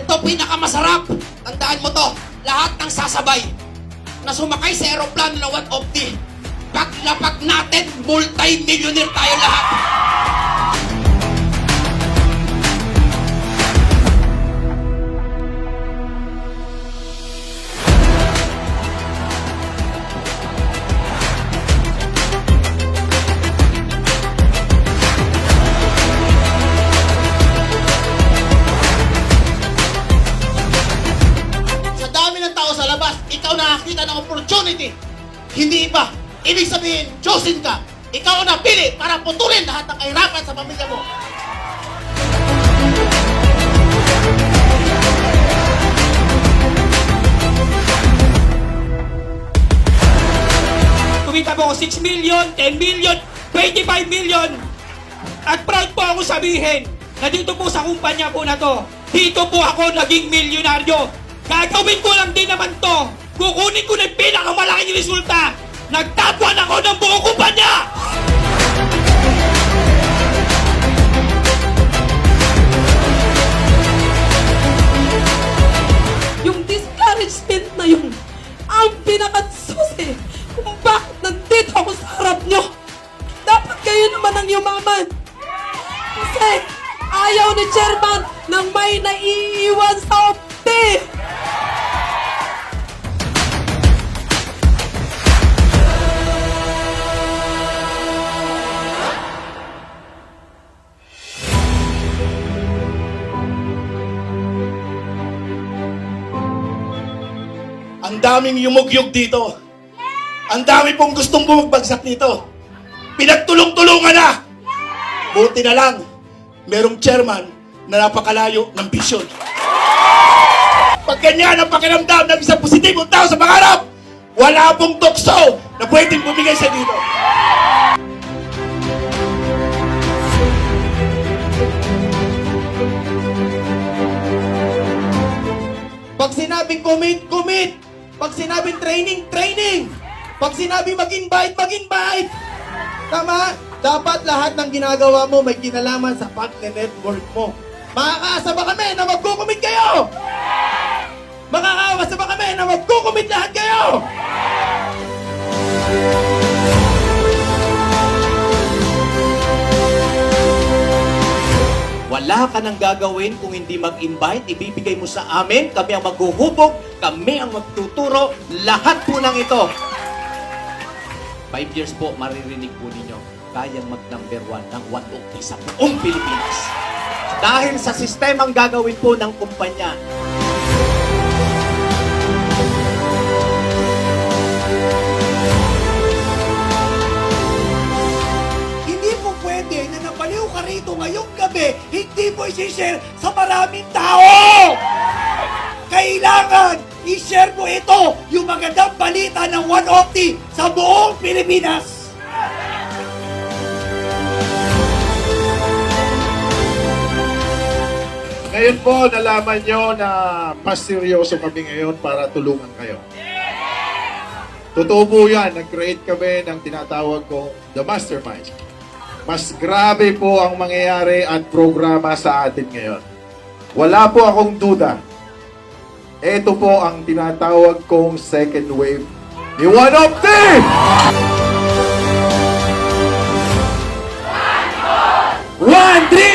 Ito pinakamasarap. Tandaan mo to. Lahat ng sasabay na sumakay sa aeroplano na 150, paglapag natin, multi-millionaire tayo lahat. Sa labas, ikaw nakakita ng opportunity. Hindi iba. Ibig sabihin, chosen ka. Ikaw ang napili para putulin lahat ng kahirapan sa pamilya mo. Kumita po ako 6 million, 10 million, 25 million. At proud po ako sabihin na dito po sa kumpanya po na to, dito po ako naging milyonaryo. Gagawin ko lang din naman to. Kukunin ko na yung pinakamalaking resulta. Nagtapuan ako ng buong kumpanya! Yung discouragement na yun, ang pinakasusi kung bakit nandito ako sa harap nyo. Dapat kayo naman ang yumaman. Kasi ayaw ni Chairman ng may naiiwan sa opti. Ang daming yumugyog dito. Ang dami pong gustong bumagbagsak dito. Pinagtulong-tulungan na. Buti na lang, merong chairman na napakalayo ng vision. Pag ganyan ang pakiramdam ng isang positibong tao sa pangarap, wala pong tukso na pwedeng bumigay sa dito. Pag sinabing commit, commit. Pag sinabing training, training. Pag sinabing mag-invite, mag-invite. Tama? Dapat lahat ng ginagawa mo may kinalaman sa pag-network mo. Makakaasa ba kami na magkukumit kayo? Makakaasa ba kami na magkukumit lahat kayo? Wala ka nang gagawin kung hindi mag-invite, ibibigay mo sa amin, kami ang maghuhubog, kami ang magtuturo, lahat po ng ito. 5 years po, maririnig po ninyo, kayang mag-number 1 ng 150 sa buong Pilipinas. Dahil sa sistemang gagawin po ng kumpanya. Hindi po pwede na napaliw ka rito ngayong gabi, hindi mo isi-share sa maraming tao! Kailangan i-share mo ito, yung magandang balita ng 150 sa buong Pilipinas! Ngayon po, nalaman nyo na mas seryoso kami ngayon para tulungan kayo. Totoo po yan, nag-create kami ng tinatawag kong The Mastermind. Mas grabe po ang mangyayari at programa sa atin ngayon. Wala po akong duda. Ito po ang tinatawag kong second wave ni 150! 1, 3!